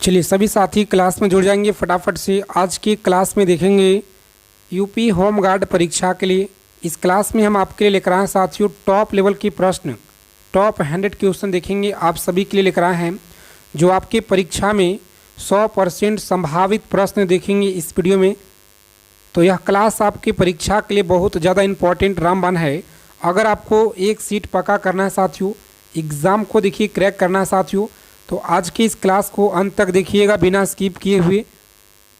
चलिए सभी साथी क्लास में जुड़ जाएंगे फटाफट से। आज की क्लास में देखेंगे यूपी होम गार्ड परीक्षा के लिए। इस क्लास में हम आपके लिए लेकर आए हैं साथियों टॉप लेवल की प्रश्न, टॉप 100 क्वेश्चन देखेंगे आप सभी के लिए लेकर आए हैं, जो आपके परीक्षा में 100% संभावित प्रश्न देखेंगे इस वीडियो में। तो यह क्लास आपकी परीक्षा के लिए बहुत ज़्यादा इम्पॉर्टेंट रामबाण है। अगर आपको एक सीट पक्का करना है साथियों, एग्ज़ाम को देखिए क्रैक करना है साथियों, तो आज की इस क्लास को अंत तक देखिएगा बिना स्किप किए हुए।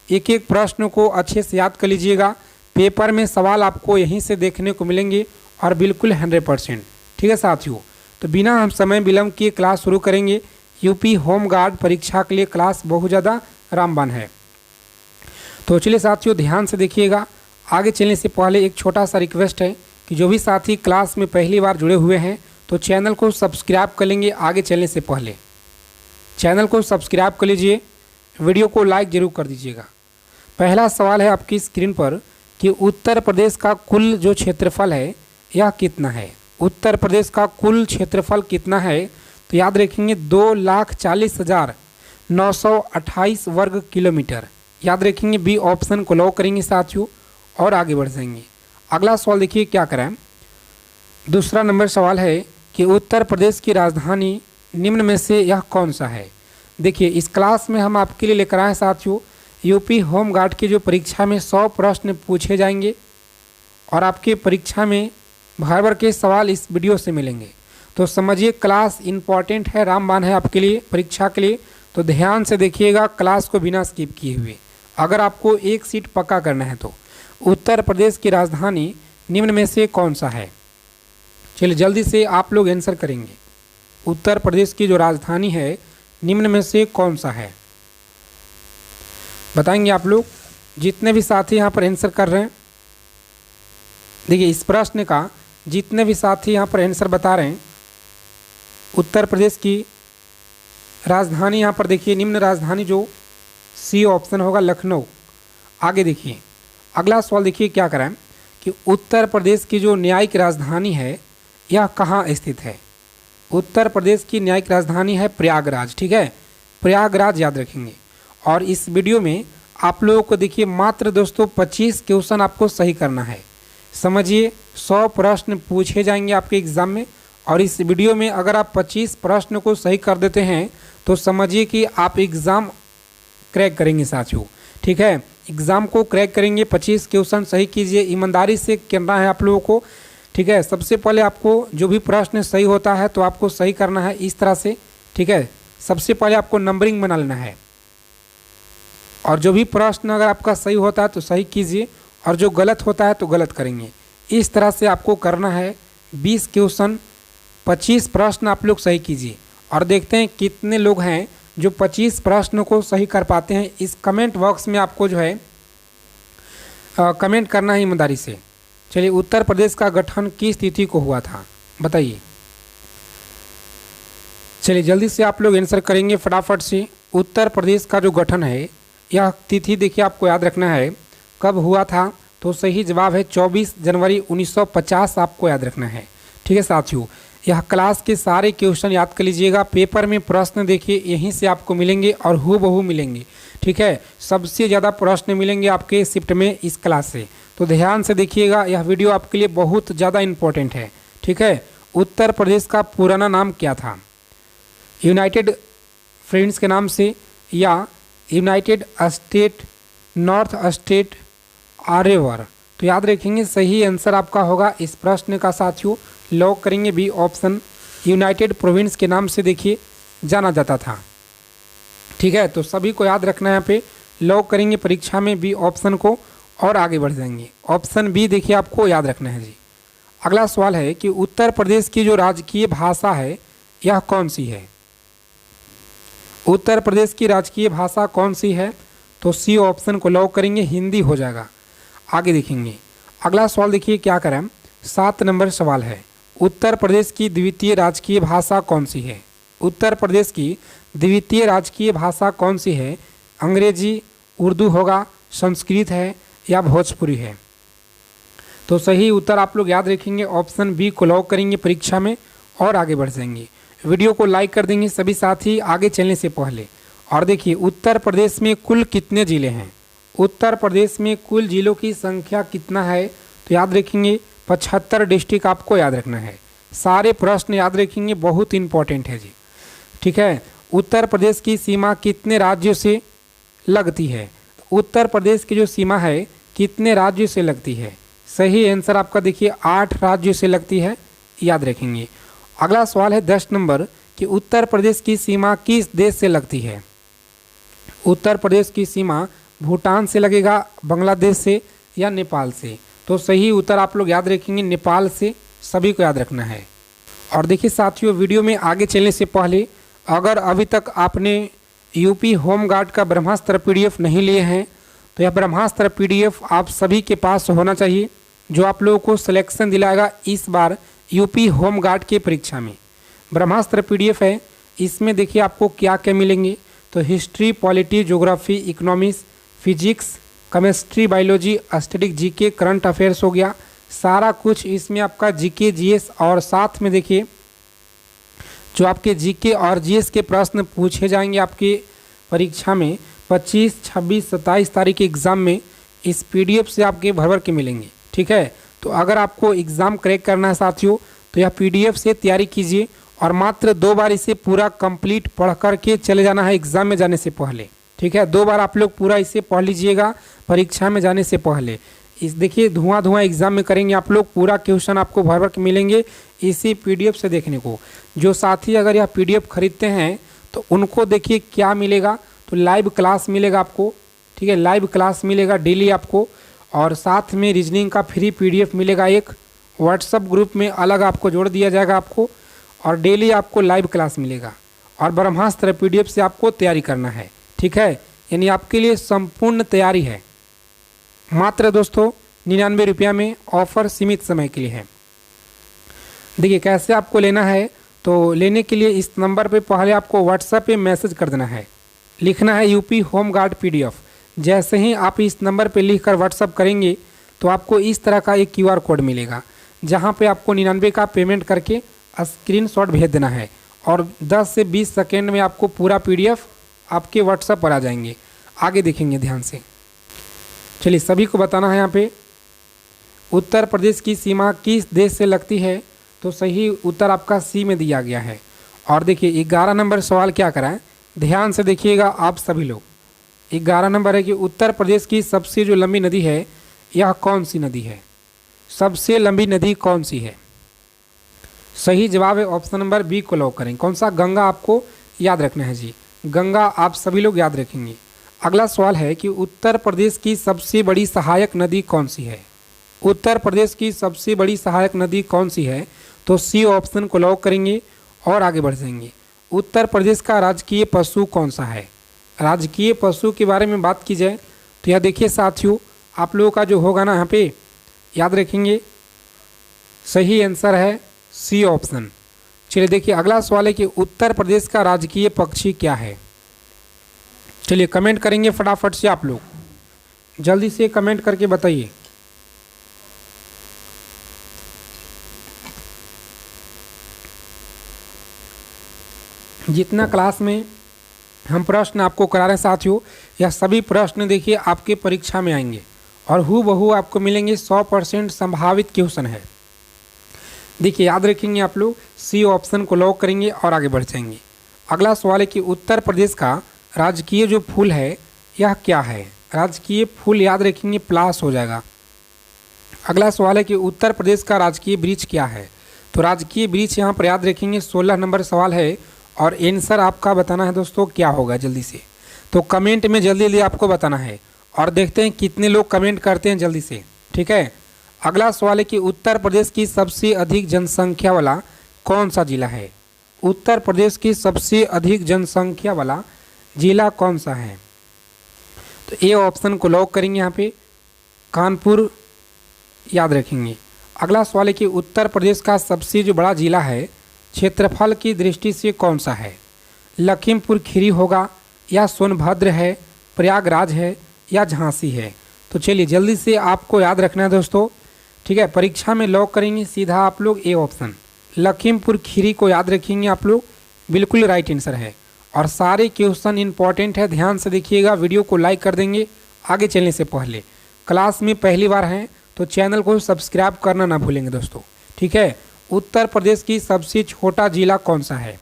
एक एक प्रश्न को अच्छे से याद कर लीजिएगा। पेपर में सवाल आपको यहीं से देखने को मिलेंगे और बिल्कुल 100%। ठीक है साथियों, तो बिना हम समय विलम्ब किए क्लास शुरू करेंगे। यूपी होम गार्ड परीक्षा के लिए क्लास बहुत ज़्यादा रामबाण है। तो चलिए साथियों ध्यान से देखिएगा। आगे चलने से पहले एक छोटा सा रिक्वेस्ट है कि जो भी साथी क्लास में पहली बार जुड़े हुए हैं तो चैनल को सब्सक्राइब कर लेंगे। आगे चलने से पहले चैनल को सब्सक्राइब कर लीजिए, वीडियो को लाइक जरूर कर दीजिएगा। पहला सवाल है आपकी स्क्रीन पर कि उत्तर प्रदेश का कुल जो क्षेत्रफल है यह कितना है। उत्तर प्रदेश का कुल क्षेत्रफल कितना है, तो याद रखेंगे 2,40,928 वर्ग किलोमीटर। याद रखेंगे, बी ऑप्शन को लॉक करेंगे साथियों और आगे बढ़ जाएंगे। अगला सवाल देखिए क्या करें। दूसरा नंबर सवाल है कि उत्तर प्रदेश की राजधानी निम्न में से यह कौन सा है। देखिए इस क्लास में हम आपके लिए लेकर आए साथियों यूपी होम गार्ड की जो परीक्षा में 100 प्रश्न पूछे जाएंगे और आपके परीक्षा में भर भर के सवाल इस वीडियो से मिलेंगे। तो समझिए क्लास इम्पॉर्टेंट है, रामबाण है आपके लिए परीक्षा के लिए। तो ध्यान से देखिएगा क्लास को बिना स्किप किए हुए। अगर आपको एक सीट पक्का करना है तो उत्तर प्रदेश की राजधानी निम्न में से कौन सा है। चलिए जल्दी से आप लोग आंसर करेंगे। उत्तर प्रदेश की जो राजधानी है निम्न में से कौन सा है, बताएंगे आप लोग। जितने भी साथी यहाँ पर आंसर कर रहे हैं, देखिए इस प्रश्न का जितने भी साथी यहाँ पर आंसर बता रहे हैं, उत्तर प्रदेश की राजधानी यहाँ पर देखिए निम्न राजधानी जो सी ऑप्शन होगा लखनऊ। आगे देखिए अगला सवाल देखिए क्या कराएं कि उत्तर प्रदेश की जो न्यायिक राजधानी है यह कहाँ स्थित है। उत्तर प्रदेश की न्यायिक राजधानी है प्रयागराज। ठीक है, प्रयागराज याद रखेंगे। और इस वीडियो में आप लोगों को देखिए मात्र दोस्तों 25 क्वेश्चन आपको सही करना है। समझिए 100 प्रश्न पूछे जाएंगे आपके एग्ज़ाम में और इस वीडियो में अगर आप 25 प्रश्न को सही कर देते हैं तो समझिए कि आप एग्ज़ाम क्रैक करेंगे साथियों। ठीक है, एग्ज़ाम को क्रैक करेंगे। 25 क्वेश्चन सही कीजिए, ईमानदारी से करना है आप लोगों को। ठीक है, सबसे पहले आपको जो भी प्रश्न सही होता है तो आपको सही करना है इस तरह से। ठीक है, सबसे पहले आपको नंबरिंग बना लेना है और जो भी प्रश्न अगर आपका सही होता है तो सही कीजिए और जो गलत होता है तो गलत करेंगे। इस तरह से आपको करना है। 20 क्वेश्चन 25 प्रश्न आप लोग सही कीजिए और देखते हैं कितने लोग हैं जो 25 प्रश्न को सही कर पाते हैं। इस कमेंट बॉक्स में आपको जो है कमेंट करना है ईमानदारी से। चलिए उत्तर प्रदेश का गठन किस तिथि को हुआ था, बताइए। चलिए जल्दी से आप लोग आंसर करेंगे फटाफट से। उत्तर प्रदेश का जो गठन है यह तिथि देखिए आपको याद रखना है कब हुआ था, तो सही जवाब है 24 जनवरी 1950 आपको याद रखना है। ठीक है साथियों, यह क्लास के सारे क्वेश्चन याद कर लीजिएगा। पेपर में प्रश्न देखिए यहीं से आपको मिलेंगे और हूबहू मिलेंगे। ठीक है, सबसे ज़्यादा प्रश्न मिलेंगे आपके शिफ्ट में इस क्लास से। तो ध्यान से देखिएगा, यह वीडियो आपके लिए बहुत ज़्यादा इम्पोर्टेंट है। ठीक है, उत्तर प्रदेश का पुराना नाम क्या था, यूनाइटेड फ्रेंड्स के नाम से या यूनाइटेड स्टेट, नॉर्थ स्टेट, आर्यवर। तो याद रखेंगे सही आंसर आपका होगा इस प्रश्न का साथियों। लॉक करेंगे बी ऑप्शन, यूनाइटेड प्रोविंस के नाम से देखिए जाना जाता था। ठीक है, तो सभी को याद रखना है यहाँ पे। लॉक करेंगे परीक्षा में बी ऑप्शन को और आगे बढ़ जाएंगे। ऑप्शन बी देखिए आपको याद रखना है जी। अगला सवाल है कि उत्तर प्रदेश की जो राजकीय भाषा है यह कौन सी है। उत्तर प्रदेश की राजकीय भाषा कौन सी है, तो सी ऑप्शन को लॉक करेंगे, हिंदी हो जाएगा। आगे देखेंगे अगला सवाल देखिए क्या करें। 7 नंबर सवाल है, उत्तर प्रदेश की द्वितीय राजकीय भाषा कौन सी है। उत्तर प्रदेश की द्वितीय राजकीय भाषा कौन सी है, अंग्रेजी, उर्दू होगा, संस्कृत है या भोजपुरी है। तो सही उत्तर आप लोग याद रखेंगे, ऑप्शन बी को लॉक करेंगे परीक्षा में और आगे बढ़ जाएंगे। वीडियो को लाइक कर देंगे सभी साथी आगे चलने से पहले और देखिए उत्तर प्रदेश में कुल कितने ज़िले हैं, उत्तर प्रदेश में कुल जिलों की संख्या कितना है, तो याद रखेंगे 75 डिस्ट्रिक्ट आपको याद रखना है। सारे प्रश्न याद रखेंगे, बहुत इंपॉर्टेंट है जी। ठीक है, उत्तर प्रदेश की सीमा कितने राज्यों से लगती है, उत्तर प्रदेश की जो सीमा है कितने राज्यों से लगती है, सही आंसर आपका देखिए 8 राज्यों से लगती है, याद रखेंगे। अगला सवाल है 10 नंबर कि उत्तर प्रदेश की सीमा किस देश से लगती है, उत्तर प्रदेश की सीमा भूटान से लगेगा, बांग्लादेश से या नेपाल से, तो सही उत्तर आप लोग याद रखेंगे नेपाल से, सभी को याद रखना है। और देखिए साथियों, वीडियो में आगे चलने से पहले अगर अभी तक आपने यूपी होमगार्ड का ब्रह्मास्त्र पीडीएफ नहीं लिए हैं तो यह ब्रह्मास्त्र पीडीएफ आप सभी के पास होना चाहिए, जो आप लोगों को सिलेक्शन दिलाएगा इस बार यूपी होमगार्ड की परीक्षा में। ब्रह्मास्त्र पीडीएफ है, इसमें देखिए आपको क्या क्या मिलेंगे, तो history, polity, geography, economics, physics, chemistry, biology, static, GK, current affairs हो गया, सारा कुछ इसमें आपका जीके, जीएस और साथ में देखिए जो आपके जीके और जीएस के प्रश्न पूछे जाएंगे आपके परीक्षा में 25, 26, 27 तारीख के एग्ज़ाम में इस पीडीएफ से आपके भर भर के मिलेंगे। ठीक है, तो अगर आपको एग्ज़ाम क्रैक करना है साथियों तो यह पीडीएफ से तैयारी कीजिए और मात्र 2 बार इसे पूरा कंप्लीट पढ़ करके चले जाना है एग्ज़ाम में जाने से पहले। ठीक है, 2 बार आप लोग पूरा इसे पढ़ लीजिएगा परीक्षा में जाने से पहले। इस देखिए धुआं एग्ज़ाम में करेंगे आप लोग, पूरा क्वेश्चन आपको भर भर के मिलेंगे इसी पीडीएफ से देखने को। जो साथी अगर यह पीडीएफ खरीदते हैं तो उनको देखिए क्या मिलेगा, तो लाइव क्लास मिलेगा आपको। ठीक है, लाइव क्लास मिलेगा डेली आपको, और साथ में रीजनिंग का फ्री पीडीएफ मिलेगा, एक व्हाट्सएप ग्रुप में अलग आपको जोड़ दिया जाएगा आपको, और डेली आपको लाइव क्लास मिलेगा। और ब्रह्मास्त्र पीडीएफ से आपको तैयारी करना है। ठीक है, यानी आपके लिए संपूर्ण तैयारी है। मात्र दोस्तों 99 रुपया में ऑफर सीमित समय के लिए है। देखिए कैसे आपको लेना है, तो लेने के लिए इस नंबर पे पहले आपको व्हाट्सएप पे मैसेज कर देना है, लिखना है यूपी होमगार्ड पीडीएफ। जैसे ही आप इस नंबर पे लिखकर व्हाट्सएप करेंगे तो आपको इस तरह का एक क्यूआर कोड मिलेगा, जहां पे आपको 99 का पेमेंट करके स्क्रीनशॉट भेज देना है, और 10 से 20 सेकेंड में आपको पूरा पीडीएफ आपके व्हाट्सएप पर आ जाएंगे। आगे देखेंगे ध्यान से। चलिए सभी को बताना है यहाँ पे, उत्तर प्रदेश की सीमा किस देश से लगती है, तो सही उत्तर आपका सी में दिया गया है। और देखिए 11 नंबर सवाल क्या करा है, ध्यान से देखिएगा आप सभी लोग। 11 नंबर है कि उत्तर प्रदेश की सबसे जो लंबी नदी है यह कौन सी नदी है, सबसे लंबी नदी कौन सी है। सही जवाब है ऑप्शन नंबर बी को लॉक करें। कौन सा, गंगा आपको याद रखना है जी, गंगा आप सभी लोग याद रखेंगे। अगला सवाल है कि उत्तर प्रदेश की सबसे बड़ी सहायक नदी कौन सी है, उत्तर प्रदेश की सबसे बड़ी सहायक नदी कौन सी है, तो सी ऑप्शन को लॉक करेंगे और आगे बढ़ जाएंगे। उत्तर प्रदेश का राजकीय पशु कौन सा है, राजकीय पशु के बारे में बात की जाए तो यह देखिए साथियों आप लोगों का जो होगा ना यहाँ पे याद रखेंगे, सही आंसर है सी ऑप्शन। चलिए देखिए अगला सवाल है कि उत्तर प्रदेश का राजकीय पक्षी क्या है। चलिए कमेंट करेंगे फटाफट से, आप लोग जल्दी से कमेंट करके बताइए। जितना क्लास में हम प्रश्न आपको करा रहे हैं साथियों, यह सभी प्रश्न देखिए आपके परीक्षा में आएंगे और हूबहू आपको मिलेंगे। 100% संभावित क्वेश्चन है। देखिए याद रखेंगे आप लोग, सी ऑप्शन को लॉक करेंगे और आगे बढ़ जाएंगे। अगला सवाल है कि उत्तर प्रदेश का राजकीय जो फूल है यह क्या है, राजकीय फूल याद रखेंगे प्लास हो जाएगा। अगला सवाल है कि उत्तर प्रदेश का राजकीय वृक्ष क्या है, तो राजकीय वृक्ष यहाँ पर याद रखेंगे। 16 नंबर सवाल है और आंसर आपका बताना है दोस्तों क्या होगा जल्दी से, तो कमेंट में जल्दी जल्दी आपको बताना है और देखते हैं कितने लोग कमेंट करते हैं जल्दी से। ठीक है, अगला सवाल है कि उत्तर प्रदेश की सबसे अधिक जनसंख्या वाला कौन सा जिला है, उत्तर प्रदेश की सबसे अधिक जनसंख्या वाला जिला कौन सा है, तो ए ऑप्शन को लॉक करेंगे यहाँ पे, कानपुर याद रखेंगे। अगला सवाल है कि उत्तर प्रदेश का सबसे जो बड़ा जिला है क्षेत्रफल की दृष्टि से कौन सा है, लखीमपुर खीरी होगा या सोनभद्र है, प्रयागराज है या झांसी है। तो चलिए जल्दी से आपको याद रखना है दोस्तों। ठीक है, परीक्षा में लॉक करेंगे सीधा आप लोग ए ऑप्शन, लखीमपुर खीरी को याद रखेंगे आप लोग, बिल्कुल राइट आंसर है। और सारे क्वेश्चन इंपॉर्टेंट है, ध्यान से देखिएगा। वीडियो को लाइक कर देंगे। आगे चलने से पहले क्लास में पहली बार हैं तो चैनल को सब्सक्राइब करना ना भूलेंगे दोस्तों, ठीक है। उत्तर प्रदेश की सबसे छोटा जिला कौन सा है,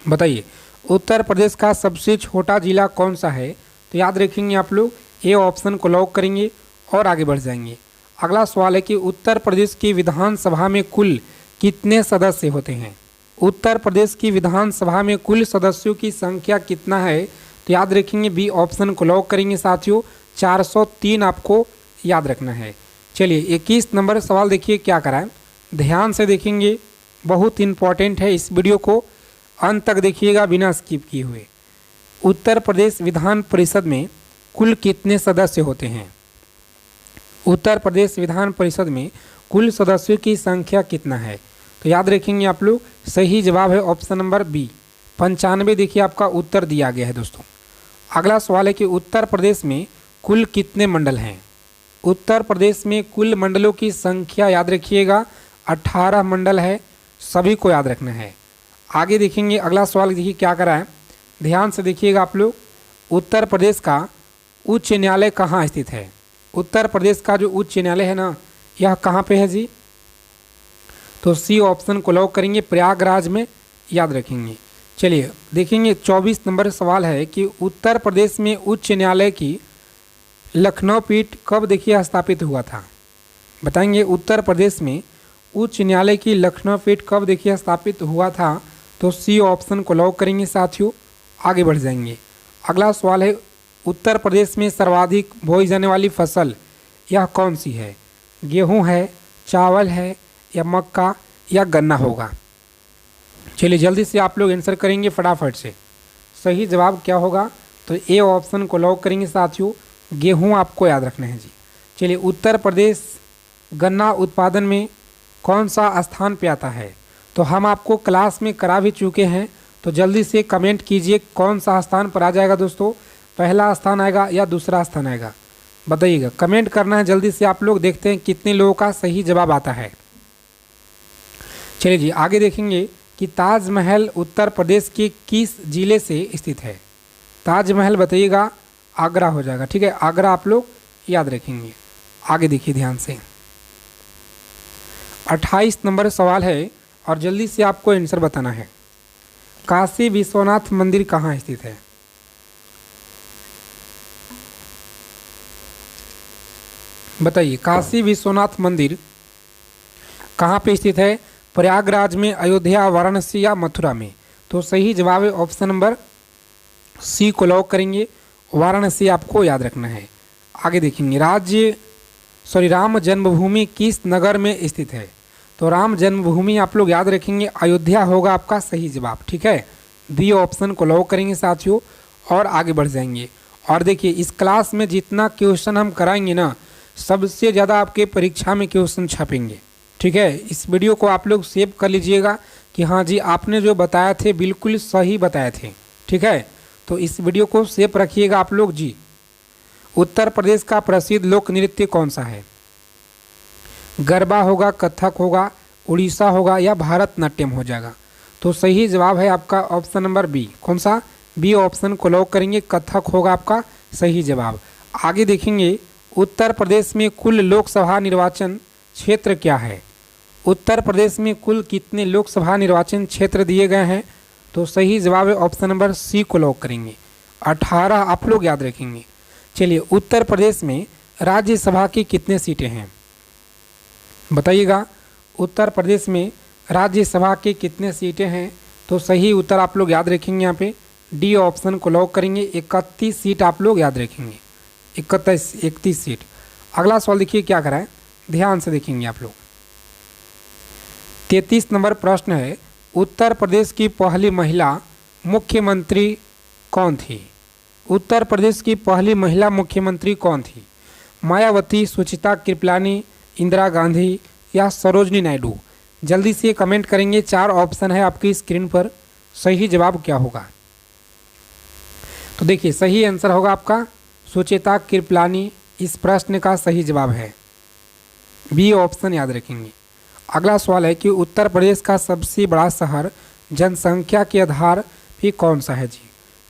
बताइए। उत्तर प्रदेश का सबसे छोटा जिला कौन सा है? तो याद रखेंगे आप लोग, ए ऑप्शन को लॉक करेंगे और आगे बढ़ जाएंगे। अगला सवाल है कि उत्तर प्रदेश की विधानसभा में कुल कितने सदस्य होते हैं? उत्तर प्रदेश की विधानसभा में कुल सदस्यों की संख्या कितना है? तो याद रखेंगे, बी ऑप्शन को लॉक करेंगे साथियों, 403 आपको याद रखना है। चलिए 21 नंबर सवाल देखिए क्या कराएं, ध्यान से देखेंगे, बहुत इंपॉर्टेंट है। इस वीडियो को अंत तक देखिएगा बिना स्किप किए हुए। उत्तर प्रदेश विधान परिषद में कुल कितने सदस्य होते हैं? उत्तर प्रदेश विधान परिषद में कुल सदस्यों की संख्या कितना है? तो याद रखेंगे आप लोग, सही जवाब है ऑप्शन नंबर बी, 95। देखिए आपका उत्तर दिया गया है दोस्तों। अगला सवाल है कि उत्तर प्रदेश में कुल कितने मंडल हैं? उत्तर प्रदेश में कुल मंडलों की संख्या याद रखिएगा 18 मंडल है, सभी को याद रखना है। आगे देखेंगे अगला सवाल, देखिए क्या करा है, ध्यान से देखिएगा आप लोग। उत्तर प्रदेश का उच्च न्यायालय कहाँ स्थित है? उत्तर प्रदेश का जो उच्च न्यायालय है ना, यह कहाँ पे है जी? तो सी ऑप्शन को लॉक करेंगे, प्रयागराज में, याद रखेंगे। चलिए देखेंगे 24 नंबर सवाल है कि उत्तर प्रदेश में उच्च न्यायालय की लखनऊ पीठ कब देखिए स्थापित हुआ था? बताएंगे उत्तर प्रदेश में उच्च न्यायालय की लखनऊ पीठ कब देखिए स्थापित हुआ था? तो सी ऑप्शन को लॉक करेंगे साथियों, आगे बढ़ जाएंगे। अगला सवाल है, उत्तर प्रदेश में सर्वाधिक बोई जाने वाली फसल यह कौन सी है? गेहूं है, चावल है, या मक्का, या गन्ना होगा? चलिए जल्दी से आप लोग आंसर करेंगे फटाफट से। सही जवाब क्या होगा? तो ए ऑप्शन को लॉक करेंगे साथियों, गेहूं आपको याद रखना है जी। चलिए उत्तर प्रदेश गन्ना उत्पादन में कौन सा स्थान पे आता है? तो हम आपको क्लास में करा भी चुके हैं, तो जल्दी से कमेंट कीजिए कौन सा स्थान पर आ जाएगा दोस्तों, पहला स्थान आएगा या दूसरा स्थान आएगा, बताइएगा। कमेंट करना है जल्दी से आप लोग, देखते हैं कितने लोगों का सही जवाब आता है। चलिए जी आगे देखेंगे कि ताजमहल उत्तर प्रदेश के किस जिले से स्थित है? ताजमहल बताइएगा, आगरा हो जाएगा, ठीक है, आगरा आप लोग याद रखेंगे। आगे देखिए ध्यान से, 28 नंबर सवाल है और जल्दी से आपको आंसर बताना है। काशी विश्वनाथ मंदिर कहाँ स्थित है? बताइए, काशी विश्वनाथ मंदिर कहाँ पे स्थित है? प्रयागराज में, अयोध्या, वाराणसी या मथुरा में? तो सही जवाब है ऑप्शन नंबर सी को लॉक करेंगे, वाराणसी आपको याद रखना है। आगे देखेंगे, राम जन्मभूमि किस नगर में स्थित है? तो राम जन्मभूमि आप लोग याद रखेंगे, अयोध्या होगा आपका सही जवाब, ठीक है। डी ऑप्शन को लॉक करेंगे साथियों और आगे बढ़ जाएंगे। और देखिए इस क्लास में जितना क्वेश्चन हम कराएंगे ना, सबसे ज़्यादा आपके परीक्षा में क्वेश्चन छपेंगे, ठीक है। इस वीडियो को आप लोग सेव कर लीजिएगा कि हाँ जी आपने जो बताया थे बिल्कुल सही बताए थे, ठीक है। तो इस वीडियो को सेव रखिएगा आप लोग जी। उत्तर प्रदेश का प्रसिद्ध लोक नृत्य कौन सा है? गरबा होगा, कथक होगा, उड़ीसा होगा, या भारतनाट्यम हो जाएगा? तो सही जवाब है आपका ऑप्शन नंबर बी, कौन सा? बी ऑप्शन को लॉक करेंगे, कथक होगा आपका सही जवाब। आगे देखेंगे, उत्तर प्रदेश में कुल लोकसभा निर्वाचन क्षेत्र क्या है? उत्तर प्रदेश में कुल कितने लोकसभा निर्वाचन क्षेत्र दिए गए हैं? तो सही जवाब है ऑप्शन नंबर सी को लॉक करेंगे, 18 आप लोग याद रखेंगे। चलिए उत्तर प्रदेश में राज्यसभा की कितने सीटें हैं? बताइएगा, उत्तर प्रदेश में राज्यसभा की कितने सीटें हैं? तो सही उत्तर आप लोग याद रखेंगे, यहाँ पे डी ऑप्शन को लॉक करेंगे, 31 सीट आप लोग याद रखेंगे, 31 सीट। अगला सवाल देखिए क्या करा है, ध्यान से देखेंगे आप लोग। 33 नंबर प्रश्न है, उत्तर प्रदेश की पहली महिला मुख्यमंत्री कौन थी? उत्तर प्रदेश की पहली महिला मुख्यमंत्री कौन थी? मायावती, सुचिता कृपलानी, इंदिरा गांधी, या सरोजनी नायडू? जल्दी से कमेंट करेंगे, 4 ऑप्शन है आपकी स्क्रीन पर, सही जवाब क्या होगा? तो देखिए सही आंसर होगा आपका सुचिता कृपलानी, इस प्रश्न का सही जवाब है, बी ऑप्शन याद रखेंगे। अगला सवाल है कि उत्तर प्रदेश का सबसे बड़ा शहर जनसंख्या के आधार पे कौन सा है जी?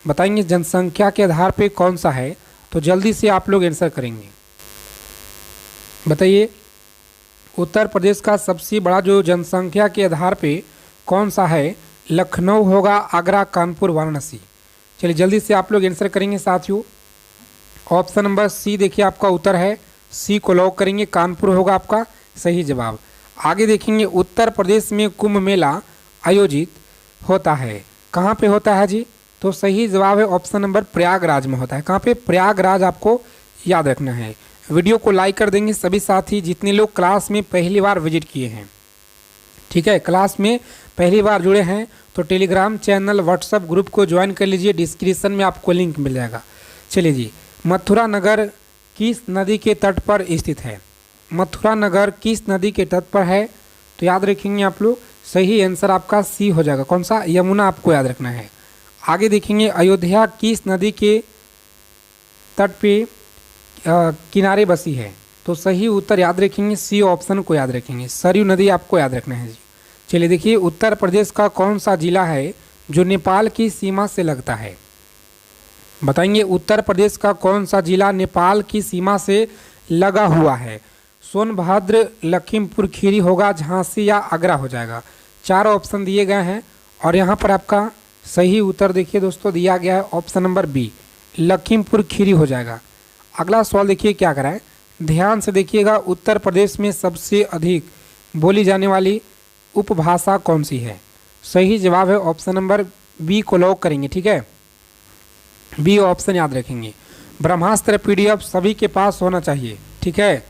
बताएंगे जनसंख्या के आधार पे कौन सा है, तो जल्दी से आप लोग आंसर करेंगे। बताइए उत्तर प्रदेश का सबसे बड़ा जो जनसंख्या के आधार पे कौन सा है? लखनऊ होगा, आगरा, कानपुर, वाराणसी। चलिए जल्दी से आप लोग आंसर करेंगे साथियों। ऑप्शन नंबर सी देखिए आपका उत्तर है, सी को लॉक करेंगे, कानपुर होगा आपका सही जवाब। आगे देखेंगे उत्तर प्रदेश में कुंभ मेला आयोजित होता है, कहाँ पे होता है जी? तो सही जवाब है ऑप्शन नंबर प्रयागराज में होता है। कहाँ पे? प्रयागराज आपको याद रखना है। वीडियो को लाइक कर देंगे सभी साथी जितने लोग क्लास में पहली बार विजिट किए हैं, ठीक है, क्लास में पहली बार जुड़े हैं तो टेलीग्राम चैनल व्हाट्सएप ग्रुप को ज्वाइन कर लीजिए, डिस्क्रिप्शन में आपको लिंक मिल जाएगा। चलिए जी, मथुरा नगर किस नदी के तट पर स्थित है? मथुरा नगर किस नदी के तट पर है? तो याद रखेंगे आप लोग, सही आंसर आपका सी हो जाएगा। कौन सा? यमुना आपको याद रखना है। आगे देखेंगे अयोध्या किस नदी के तट पे किनारे बसी है? तो सही उत्तर याद रखेंगे, सी ऑप्शन को याद रखेंगे, सरयू नदी आपको याद रखना है जी। चलिए देखिए उत्तर प्रदेश का कौन सा जिला है जो नेपाल की सीमा से लगता है? बताएंगे उत्तर प्रदेश का कौन सा जिला नेपाल की सीमा से लगा हुआ है? सोनभद्र, लखीमपुर खीरी होगा, झांसी या आगरा हो जाएगा। 4 ऑप्शन दिए गए हैं और यहाँ पर आपका सही उत्तर देखिए दोस्तों दिया गया है option number B, Lakhimpur Kheri हो जाएगा। अगला सवाल देखिए क्या कराए, ध्यान से देखिएगा। उत्तर प्रदेश में सबसे अधिक बोली जाने वाली उपभाषा कौन सी है? सही जवाब है ऑप्शन नंबर बी को लॉक करेंगे, ठीक है, बी ऑप्शन याद रखेंगे। ब्रह्मास्त्र पीडीएफ सभी के पास होना चाहिए, ठीक है।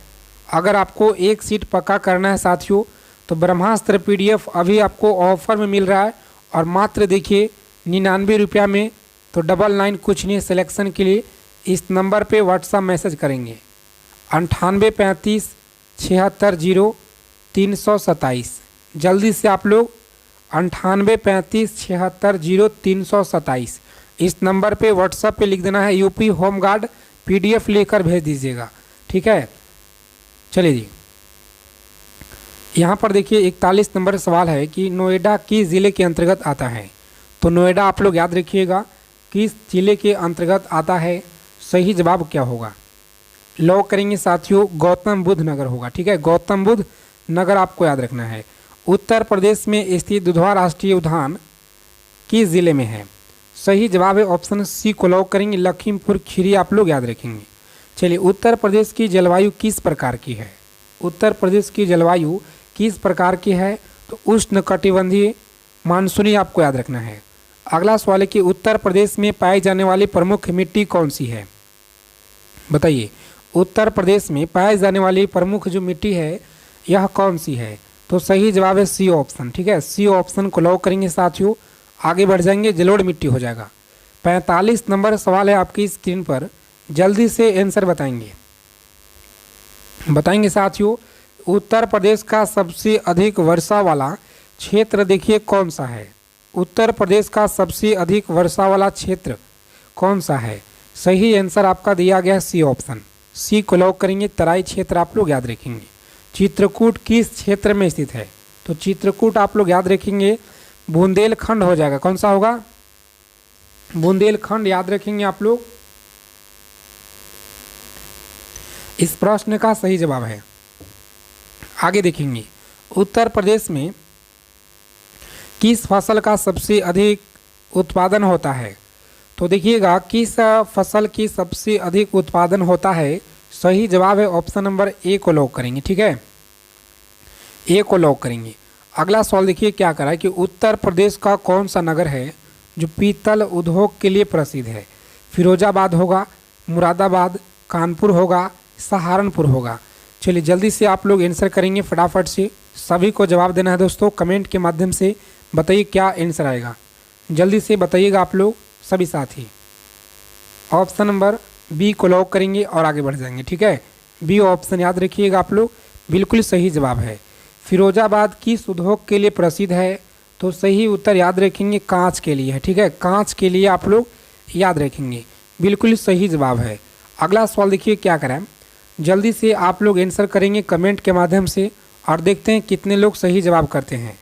अगर आपको एक सीट पक्का करना है साथियों तो ब्रह्मास्त्र पीडीएफ अभी आपको ऑफर में मिल रहा है और मात्र देखिए 99 रुपया में। तो 99 कुछ नहीं, सिलेक्शन के लिए इस नंबर पे व्हाट्सएप मैसेज करेंगे 9835 76 0327। जल्दी से आप लोग 9835 76 0327 इस नंबर पे व्हाट्सएप पे लिख देना है यूपी होमगार्ड, पीडीएफ लेकर भेज दीजिएगा, ठीक है। चलिए जी, यहाँ पर देखिए 41 नंबर सवाल है कि नोएडा किस ज़िले के अंतर्गत आता है? तो नोएडा आप लोग याद रखिएगा किस ज़िले के अंतर्गत आता है। सही जवाब क्या होगा? लॉक करेंगे साथियों, गौतम बुद्ध नगर होगा, ठीक है, गौतम बुद्ध नगर आपको याद रखना है। उत्तर प्रदेश में स्थित दुधवा राष्ट्रीय उद्यान किस ज़िले में है? सही जवाब है ऑप्शन सी को लॉक करेंगे, लखीमपुर खीरी आप लोग याद रखेंगे। चलिए उत्तर प्रदेश की जलवायु किस प्रकार की है? उत्तर प्रदेश की जलवायु किस प्रकार की है? तो उष्णकटिबंधीय मानसूनी आपको याद रखना है। अगला सवाल है कि उत्तर प्रदेश में पाई जाने वाली प्रमुख मिट्टी कौन सी है? बताइए उत्तर प्रदेश में पाई जाने वाली प्रमुख जो मिट्टी है यह कौन सी है? तो सही जवाब है सी ऑप्शन, ठीक है, सी ऑप्शन को लॉक करेंगे साथियों। आगे बढ़ जाएंगे, जलोढ़ मिट्टी हो जाएगा। 45 नंबर सवाल है आपकी स्क्रीन पर, जल्दी से आंसर बताएंगे साथियों। उत्तर प्रदेश का सबसे अधिक वर्षा वाला क्षेत्र देखिए कौन सा है? उत्तर प्रदेश का सबसे अधिक वर्षा वाला क्षेत्र कौन सा है? सही आंसर आपका दिया गया सी ऑप्शन, सी को लॉक करेंगे, तराई क्षेत्र आप लोग याद रखेंगे। चित्रकूट किस क्षेत्र में स्थित है? तो चित्रकूट आप लोग याद रखेंगे बुंदेलखंड हो जाएगा। कौन सा होगा? बुंदेलखंड याद रखेंगे आप लोग। इस प्रश्न का सही जवाब है। आगे देखेंगे उत्तर प्रदेश में किस फसल का सबसे अधिक उत्पादन होता है? तो देखिएगा किस फसल की सबसे अधिक उत्पादन होता है। सही जवाब है ऑप्शन नंबर ए को लॉक करेंगे, ठीक है, ए को लॉक करेंगे। अगला सवाल देखिए क्या करा है कि उत्तर प्रदेश का कौन सा नगर है जो पीतल उद्योग के लिए प्रसिद्ध है? फिरोजाबाद होगा, मुरादाबाद, कानपुर होगा, सहारनपुर होगा। चलिए जल्दी से आप लोग आंसर करेंगे फटाफट से, सभी को जवाब देना है दोस्तों। कमेंट के माध्यम से बताइए क्या आंसर आएगा, जल्दी से बताइएगा आप लोग सभी साथी। ऑप्शन नंबर बी को लॉक करेंगे और आगे बढ़ जाएंगे, ठीक है, बी ऑप्शन याद रखिएगा आप लोग, बिल्कुल सही जवाब है। फिरोजाबाद किस उद्योग के लिए प्रसिद्ध है? तो सही उत्तर याद रखेंगे कांच के लिए है, ठीक है, कांच के लिए आप लोग याद रखेंगे, बिल्कुल सही जवाब है। अगला सवाल देखिए क्या करें, जल्दी से आप लोग आंसर करेंगे कमेंट के माध्यम से और देखते हैं कितने लोग सही जवाब करते हैं।